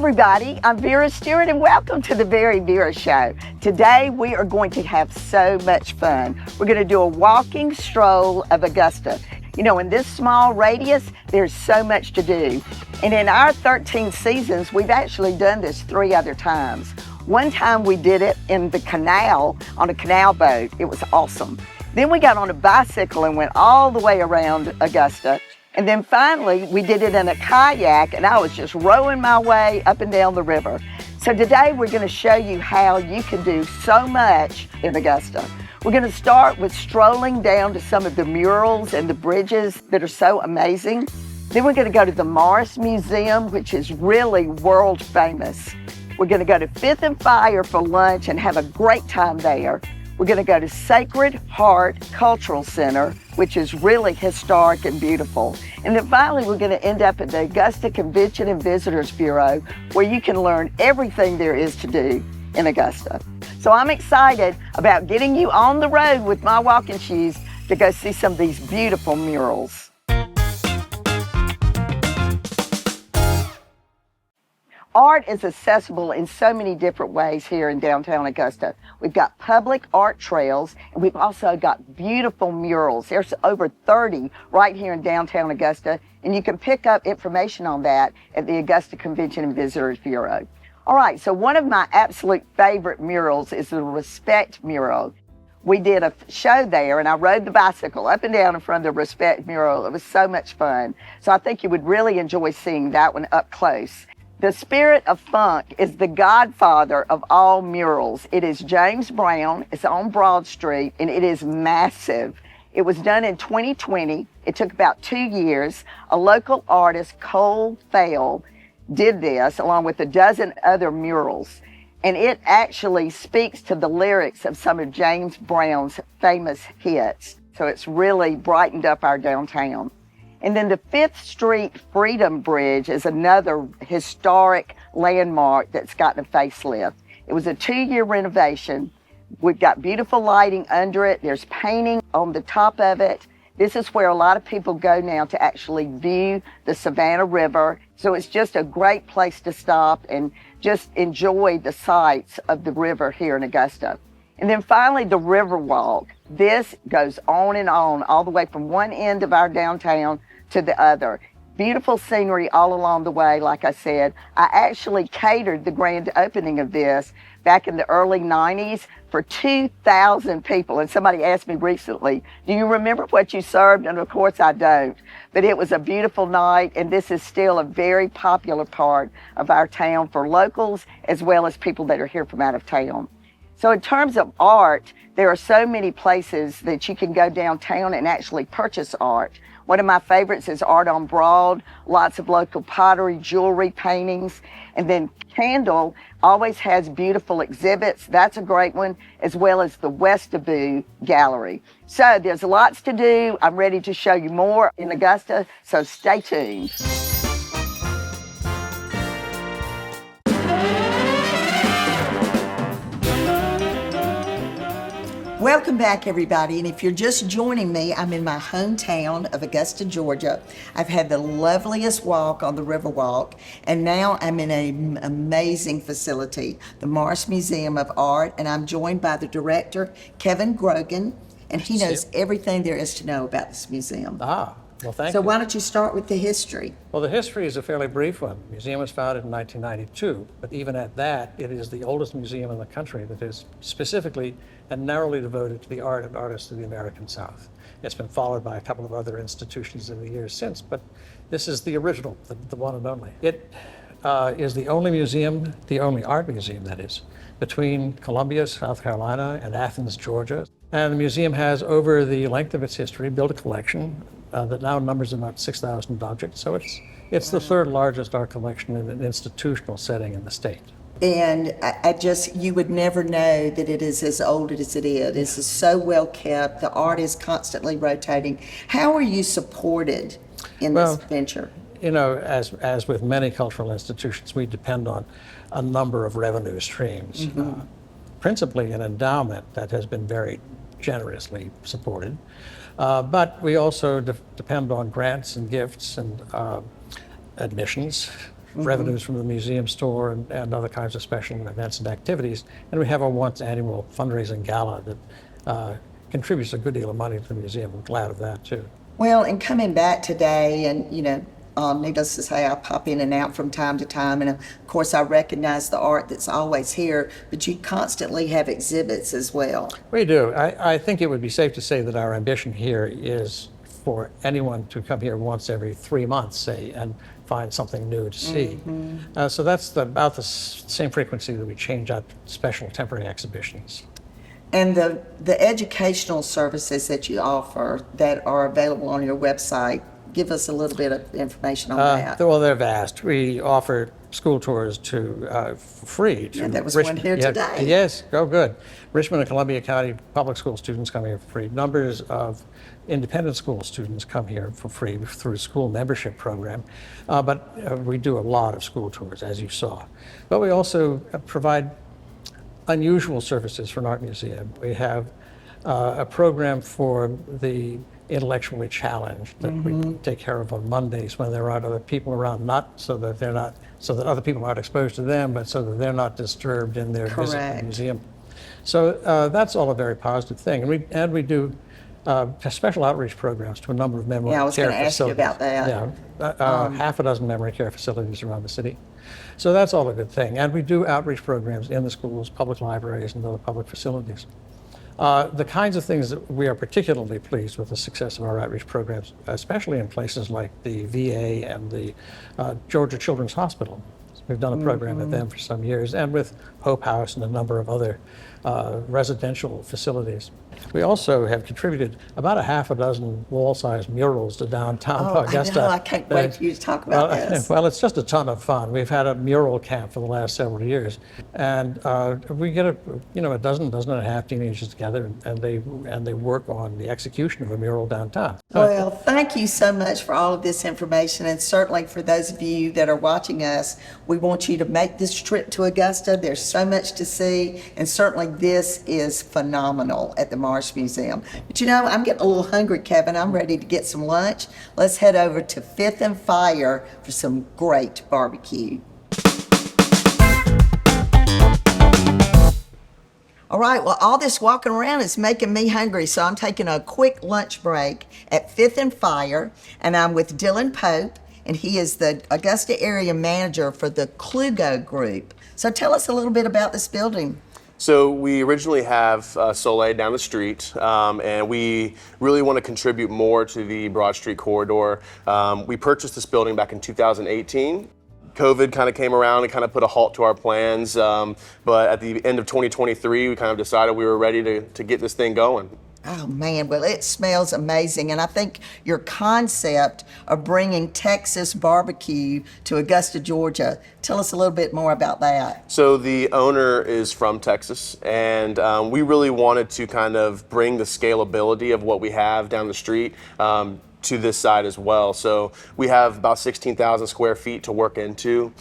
everybody, I'm Vera Stewart and welcome to the VeryVera Show. Today we are going to have so much fun. We're going to do a walking stroll of Augusta. You know, in this small radius, there's so much to do. And in our 13 seasons, we've actually done this 3 other times. One time we did it in the canal, on a canal boat. It was awesome. Then we got on a bicycle and went all the way around Augusta. And then finally, we did it in a kayak, and I was just rowing my way up and down the river. So today, we're going to show you how you can do so much in Augusta. We're going to start with strolling down to some of the murals and the bridges that are so amazing. Then we're going to go to the Morris Museum, which is really world famous. We're going to go to Fifth and Fire for lunch and have a great time there. We're going to go to Sacred Heart Cultural Center, which is really historic and beautiful. And then finally, we're going to end up at the Augusta Convention and Visitors Bureau, where you can learn everything there is to do in Augusta. So I'm excited about getting you on the road with my walking shoes to go see some of these beautiful murals. Art is accessible in so many different ways here in downtown Augusta. We've got public art trails, and we've also got beautiful murals. There's over 30 right here in downtown Augusta, and you can pick up information on that at the Augusta Convention and Visitors Bureau. All right, so one of my absolute favorite murals is the Respect mural. We did a show there, and I rode the bicycle up and down in front of the Respect mural. It was so much fun. So I think you would really enjoy seeing that one up close. The Spirit of Funk is the godfather of all murals. It is James Brown. It's on Broad Street, and it is massive. It was done in 2020. It took about 2 years. A local artist, Cole Fail, did this along with a dozen other murals. And it actually speaks to the lyrics of some of James Brown's famous hits. So it's really brightened up our downtown. And then the 5th Street Freedom Bridge is another historic landmark that's gotten a facelift. It was a 2-year renovation. We've got beautiful lighting under it. There's painting on the top of it. This is where a lot of people go now to actually view the Savannah River. So it's just a great place to stop and just enjoy the sights of the river here in Augusta. And then finally, the Riverwalk. This goes on and on, all the way from one end of our downtown to the other. Beautiful scenery all along the way, like I said. I actually catered the grand opening of this back in the early 90s for 2,000 people. And somebody asked me recently, do you remember what you served? And of course I don't. But it was a beautiful night, and this is still a very popular part of our town for locals as well as people that are here from out of town. So in terms of art, there are so many places that you can go downtown and actually purchase art. One of my favorites is Art on Broad, lots of local pottery, jewelry, paintings. And then Candle always has beautiful exhibits. That's a great one, as well as the Westaboo Gallery. So there's lots to do. I'm ready to show you more in Augusta, so stay tuned. Welcome back, everybody, and if you're just joining me, I'm in my hometown of Augusta, Georgia. I've had the loveliest walk on the Riverwalk, and now I'm in an amazing facility, the Morris Museum of Art, and I'm joined by the director, Kevin Grogan, and he knows everything there is to know about this museum. Well, thank you. So why don't you start with the history? Well, the history is a fairly brief one. The museum was founded in 1992, but even at that, it is the oldest museum in the country that is specifically and narrowly devoted to the art and artists of the American South. It's been followed by a couple of other institutions in the years since, but this is the original, the one and only. It is the only museum, the only art museum, that is, between Columbia, South Carolina, and Athens, Georgia. And the museum has, over the length of its history, built a collection that now numbers about 6,000 objects. So it's the 3rd largest art collection in an institutional setting in the state. And you would never know that it is as old as it is. This is so well kept. The art is constantly rotating. How are you supported in this venture? You know, as with many cultural institutions, we depend on a number of revenue streams. Principally an endowment that has been very generously supported. But we also depend on grants and gifts and admissions revenues from the museum store and other kinds of special events and activities. And we have a once annual fundraising gala that contributes a good deal of money to the museum. I'm glad of that too. Well, and coming back today, and needless to say, I pop in and out from time to time, and of course I recognize the art that's always here, but you constantly have exhibits as well. We do. I think it would be safe to say that our ambition here is for anyone to come here once every 3 months, say, and find something new to see. So that's about the same frequency that we change out special temporary exhibitions. And the educational services that you offer that are available on your website, give us a little bit of information on that. Well, they're vast. We offer school tours for free. Yeah, there was one here today. Yes, good. Richmond and Columbia County public school students come here for free. Numbers of independent school students come here for free through a school membership program. But we do a lot of school tours, as you saw. But we also provide unusual services for an art museum. We have a program for the intellectually challenged that we take care of on Mondays when there aren't other people around, not so that other people aren't exposed to them, but so that they're not disturbed in their visit to the museum. So that's all a very positive thing. And we do special outreach programs to a number of memory care facilities. Yeah, I was going to ask you about that. Yeah, half a dozen memory care facilities around the city. So that's all a good thing. And we do outreach programs in the schools, public libraries, and other public facilities. The kinds of things that we are particularly pleased with the success of our outreach programs, especially in places like the VA and the Georgia Children's Hospital. We've done a program at them for some years, and with Hope House and a number of other residential facilities. We also have contributed about a half a dozen wall-sized murals to downtown Augusta. I know. I can't wait for you to talk about this. Well, it's just a ton of fun. We've had a mural camp for the last several years, and we get a dozen and a half teenagers together, and they work on the execution of a mural downtown. Well, thank you so much for all of this information, and certainly for those of you that are watching us, we want you to make this trip to Augusta. There's so much to see, and certainly this is phenomenal at the Marsh Museum. But I'm getting a little hungry, Kevin. I'm ready to get some lunch. Let's head over to Fifth and Fire for some great barbecue. All right, well, all this walking around is making me hungry, so I'm taking a quick lunch break at Fifth and Fire, and I'm with Dylan Pope, and he is the Augusta area manager for the Klugo Group. So tell us a little bit about this building. So we originally have Soleil down the street, and we really want to contribute more to the Broad Street corridor. We purchased this building back in 2018. COVID kind of came around and kind of put a halt to our plans, but at the end of 2023, we kind of decided we were ready to get this thing going. Oh man, well it smells amazing, and I think your concept of bringing Texas barbecue to Augusta, Georgia, tell us a little bit more about that. So the owner is from Texas, and we really wanted to kind of bring the scalability of what we have down the street to this side as well. So we have about 16,000 square feet to work into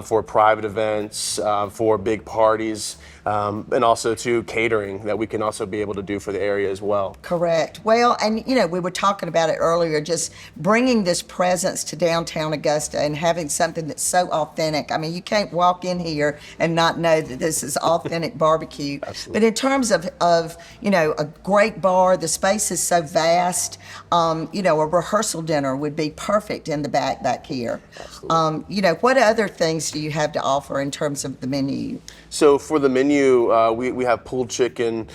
for private events, for big parties, and also to catering that we can also be able to do for the area as well. Correct. Well, and we were talking about it earlier, just bringing this presence to downtown Augusta and having something that's so authentic. I mean, you can't walk in here and not know that this is authentic barbecue. Absolutely. But in terms of a great bar, the space is so vast. A rehearsal dinner would be perfect in the back here. Absolutely. What other things do you have to offer in terms of the menu? So for the menu, we have pulled chicken,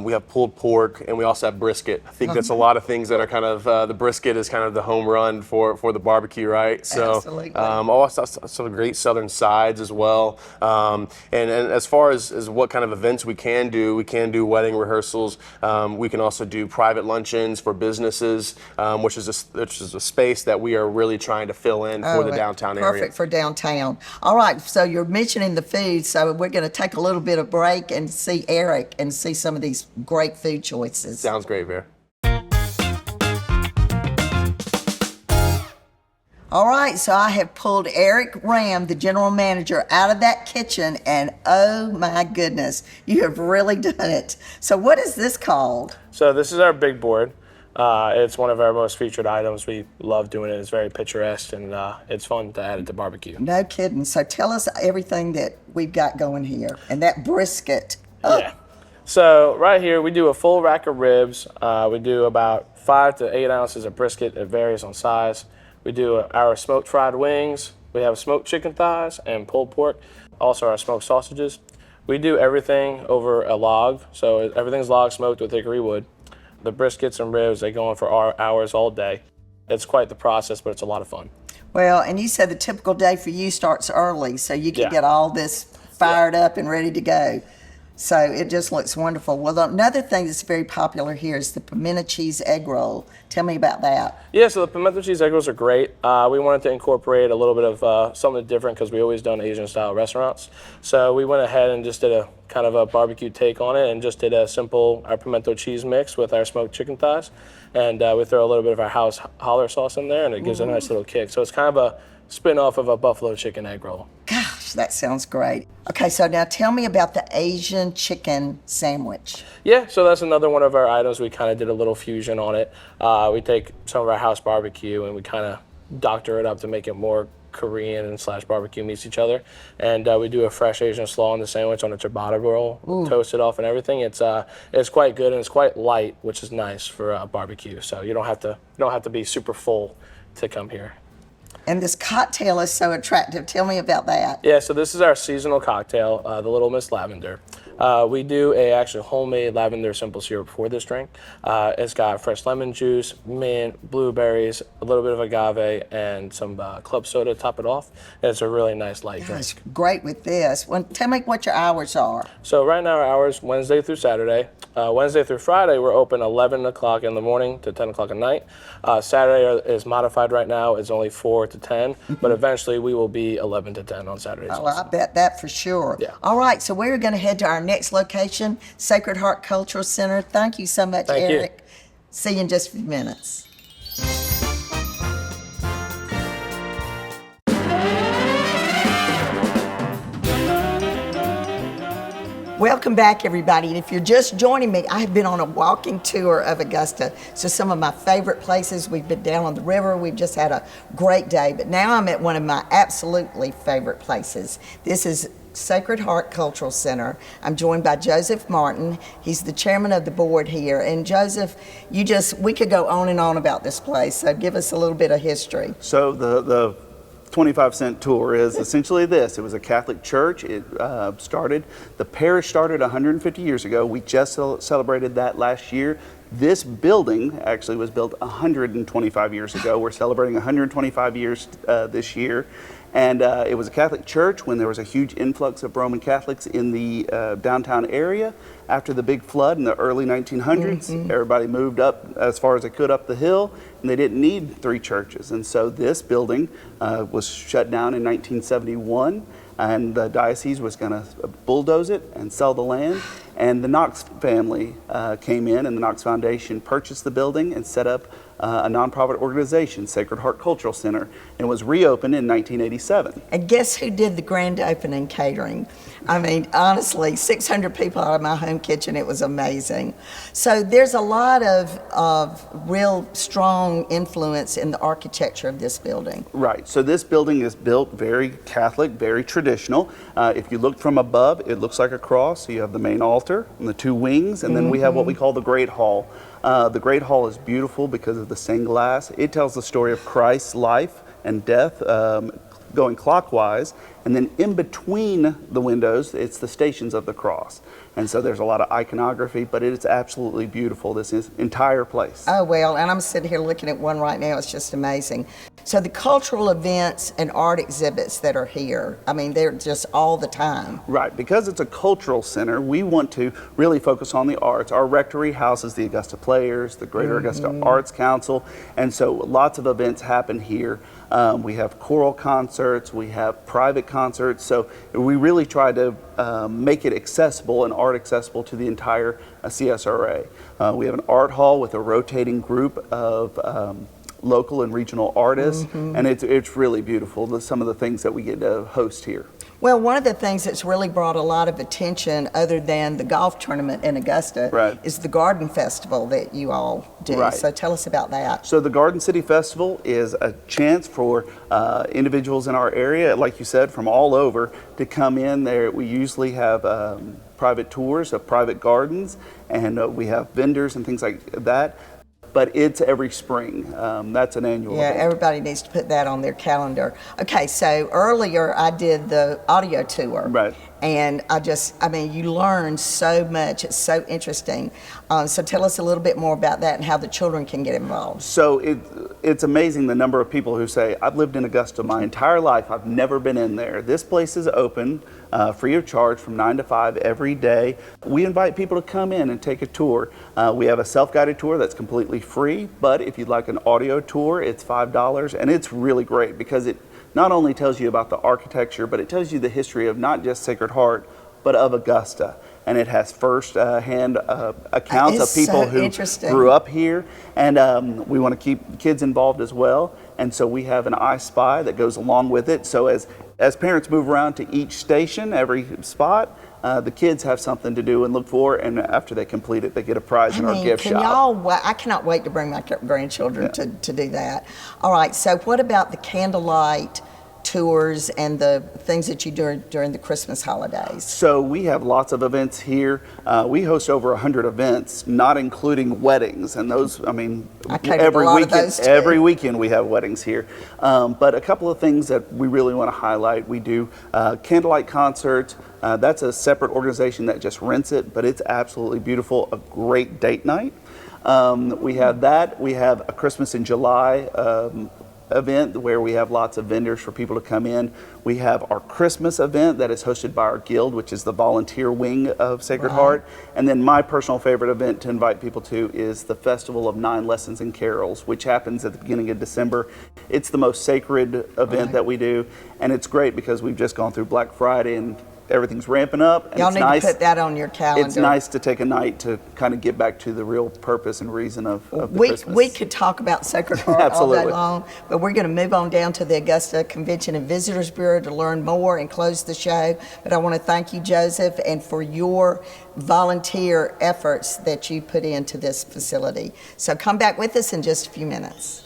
we have pulled pork, and we also have brisket. I think that's a lot of things that are kind of, the brisket is kind of the home run for the barbecue, right? So, absolutely. Also some great southern sides as well. And as far as what kind of events we can do wedding rehearsals. We can also do private luncheons for businesses, which is a space that we are really trying to fill in for the downtown area. Perfect for downtown. All right, so you're mentioning the food, so we're going to take a little bit of break and see Eric and see some of these great food choices. Sounds great, Vera. All right, so I have pulled Eric Ram, the general manager, out of that kitchen, and oh my goodness, you have really done it. So what is this called? So this is our big board. It's one of our most featured items. We love doing it. It's very picturesque, and it's fun to add it to barbecue. No kidding. So tell us everything that we've got going here. And that brisket. Yeah. So right here, we do a full rack of ribs. We do about 5 to 8 ounces of brisket. It varies on size. We do our smoked fried wings. We have smoked chicken thighs and pulled pork. Also our smoked sausages. We do everything over a log. So everything's log smoked with hickory wood. The briskets and ribs, they go on for hours all day. It's quite the process, but it's a lot of fun. Well, and you said the typical day for you starts early, so you can get all this fired up and ready to go. So it just looks wonderful. Well, another thing that's very popular here is the pimento cheese egg roll. Tell me about that. Yeah, so the pimento cheese egg rolls are great. We wanted to incorporate a little bit of something different because we always done Asian-style restaurants. So we went ahead and just did a kind of a barbecue take on it and just did a simple our pimento cheese mix with our smoked chicken thighs. And we throw a little bit of our house holler sauce in there, and it gives a nice little kick. So it's kind of a spin-off of a buffalo chicken egg roll. Gosh, that sounds great. Okay, so now tell me about the Asian chicken sandwich. Yeah, so that's another one of our items. We kind of did a little fusion on it. We take some of our house barbecue and we kind of doctor it up to make it more Korean and slash barbecue meets each other. And we do a fresh Asian slaw on the sandwich on a ciabatta roll, toast it off and everything. It's quite good and it's quite light, which is nice for barbecue. So you don't have to be super full to come here. And this cocktail is so attractive. Tell me about that. Yeah, so this is our seasonal cocktail, the Little Miss Lavender. We do a actual homemade lavender simple syrup for this drink. It's got fresh lemon juice, mint, blueberries, a little bit of agave, and some club soda to top it off. And it's a really nice light drink. It's great with this. Well, tell me what your hours are. So right now our hours, Wednesday through Saturday. Wednesday through Friday, we're open 11 o'clock in the morning to 10 o'clock at night. Saturday is modified right now. It's only 4 to 10, but eventually we will be 11 to 10 on Saturdays. Oh, I bet that for sure. Yeah. All right, so we're going to head to our next location, Sacred Heart Cultural Center. Thank you so much, Thank you. Eric. See you in just a few minutes. Welcome back, everybody. And if you're just joining me, I have been on a walking tour of Augusta. So some of my favorite places. We've been down on the river. We've just had a great day. But now I'm at one of my absolutely favorite places. This is Sacred Heart Cultural Center. I'm joined by Joseph Martin. He's the chairman of the board here. And Joseph, we could go on and on about this place. So give us a little bit of history. So the 25-cent tour is essentially this. It was a Catholic church. The parish started 150 years ago. We just celebrated that last year. This building actually was built 125 years ago. We're celebrating 125 years this year. And it was a Catholic church when there was a huge influx of Roman Catholics in the downtown area. After the big flood in the early 1900s, everybody moved up as far as they could up the hill, and they didn't need 3 churches. And so this building was shut down in 1971, and the diocese was going to bulldoze it and sell the land. And the Knox family came in, and the Knox Foundation purchased the building and set up a nonprofit organization, Sacred Heart Cultural Center, and was reopened in 1987. And guess who did the grand opening catering? I mean, honestly, 600 people out of my home kitchen. It was amazing. So there's a lot of real strong influence in the architecture of this building. Right. So this building is built very Catholic, very traditional. If you look from above, it looks like a cross. So you have the main altar and the 2 wings, and then we have what we call the Great Hall. The Great Hall is beautiful because of the stained glass. It tells the story of Christ's life and death going clockwise, and then in between the windows, it's the Stations of the Cross. And so there's a lot of iconography, but it is absolutely beautiful, this entire place. Oh, well, and I'm sitting here looking at one right now. It's just amazing. So the cultural events and art exhibits that are here, I mean, they're just all the time. Right, because it's a cultural center, we want to really focus on the arts. Our rectory houses the Augusta Players, the Greater Augusta Arts Council, and so lots of events happen here. We have choral concerts, we have private concerts, so we really try to make it accessible and art accessible to the entire CSRA. We have an art hall with a rotating group of local and regional artists, and it's really beautiful, some of the things that we get to host here. Well, one of the things that's really brought a lot of attention, other than the golf tournament in Augusta, Right. is the Garden Festival that you all do. Right. So tell us about that. So the Garden City Festival is a chance for individuals in our area, like you said, from all over to come in there. We usually have private tours of private gardens, and we have vendors and things like that. But it's every spring. That's an annual Yeah, event. everybody needs to put that on their calendar. Okay, so earlier I did the audio tour. Right. And I mean, you learn so much. It's so interesting. So tell us a little bit more about that and how the children can get involved. So it's amazing the number of people who say, I've lived in Augusta my entire life, I've never been in there. This place is open free of charge from 9 to 5 every day. We invite people to come in and take a tour. We have a self-guided tour that's completely free, but if you'd like an audio tour, it's $5, and it's really great because it not only tells you about the architecture, but it tells you the history of not just Sacred Heart, but of Augusta. And it has first-hand accounts of people who grew up here. And we want to keep kids involved as well. And so we have an I Spy that goes along with it. So as parents move around to each station, every spot, the kids have something to do and look for, and after they complete it, they get a prize in our gift shop. I cannot wait to bring my grandchildren to do that. All right, so what about the candlelight tours and the things that you do during the Christmas holidays? So we have lots of events here. We host over 100 events, not including weddings, and those, I mean, every weekend we have weddings here. But a couple of things that we really want to highlight: we do candlelight concerts. That's a separate organization that just rents it, but it's absolutely beautiful. A great date night. We have that. We have a Christmas in July event where we have lots of vendors for people to come in. We have our Christmas event that is hosted by our guild, which is the volunteer wing of Sacred Heart. And then my personal favorite event to invite people to is the Festival of 9 Lessons and Carols, which happens at the beginning of December. It's the most sacred event that we do, and it's great because we've just gone through Black Friday and everything's ramping up. And Y'all need to put that on your calendar. It's nice to take a night to kind of get back to the real purpose and reason of the Christmas. We could talk about Sacred Heart all day long, but we're going to move on down to the Augusta Convention and Visitors Bureau to learn more and close the show. But I want to thank you, Joseph, and for your volunteer efforts that you put into this facility. So come back with us in just a few minutes.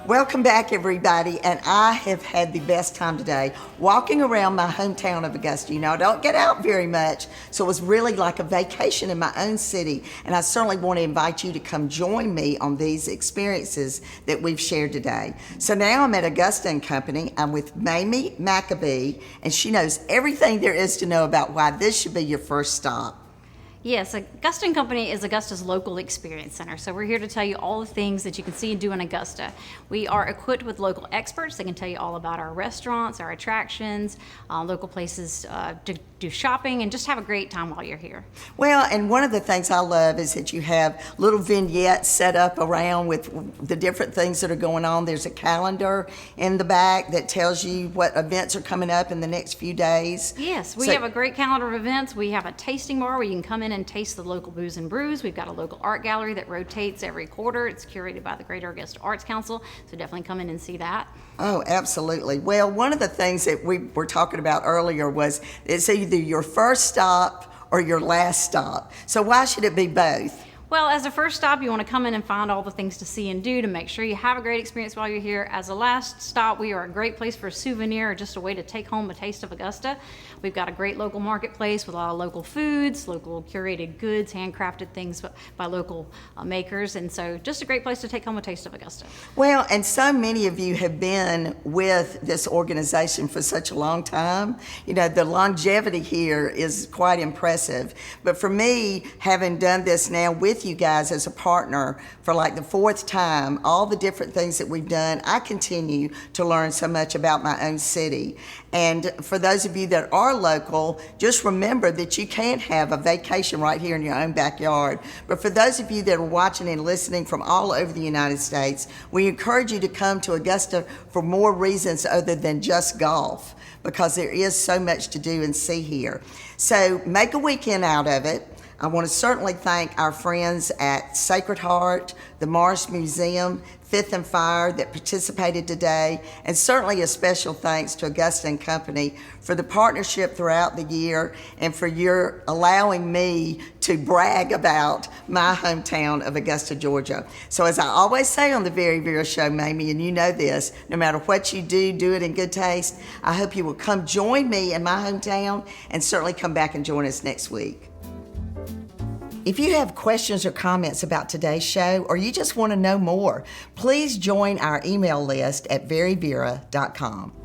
Welcome back, everybody, and I have had the best time today walking around my hometown of Augusta. You know, I don't get out very much, so it was really like a vacation in my own city, and I certainly want to invite you to come join me on these experiences that we've shared today. So now I'm at Augusta Company. I'm with Mamie Maccabee, and she knows everything there is to know about why this should be your first stop. Yes, Augusta Company is Augusta's local experience center. So we're here to tell you all the things that you can see and do in Augusta. We are equipped with local experts that can tell you all about our restaurants, our attractions, local places to do shopping, and just have a great time while you're here. Well, and one of the things I love is that you have little vignettes set up around with the different things that are going on. There's a calendar in the back that tells you what events are coming up in the next few days. Yes, we have a great calendar of events. We have a tasting bar where you can come in and taste the local booze and brews. We've got a local art gallery that rotates every quarter. It's curated by the Greater Augusta Arts Council, so definitely come in and see that. Oh, absolutely. Well, one of the things that we were talking about earlier was it's either your first stop or your last stop. So why should it be both? Well, as a first stop, you want to come in and find all the things to see and do to make sure you have a great experience while you're here. As a last stop, we are a great place for a souvenir or just a way to take home a taste of Augusta. We've got a great local marketplace with a lot of local foods, local curated goods, handcrafted things by local makers, and so just a great place to take home a taste of Augusta. Well, and so many of you have been with this organization for such a long time. You know, the longevity here is quite impressive. But for me, having done this now with you guys as a partner for like the 4th time, all the different things that we've done, I continue to learn so much about my own city. And for those of you that are local, just remember that you can have a vacation right here in your own backyard. But for those of you that are watching and listening from all over the United States, we encourage you to come to Augusta for more reasons other than just golf, because there is so much to do and see here. So make a weekend out of it. I want to certainly thank our friends at Sacred Heart, the Morris Museum, Fifth and Fire that participated today, and certainly a special thanks to Augusta Company for the partnership throughout the year and for your allowing me to brag about my hometown of Augusta, Georgia. So as I always say on the VeryVera show, Mamie, and you know this, no matter what you do, do it in good taste. I hope you will come join me in my hometown and certainly come back and join us next week. If you have questions or comments about today's show, or you just want to know more, please join our email list at veryvera.com.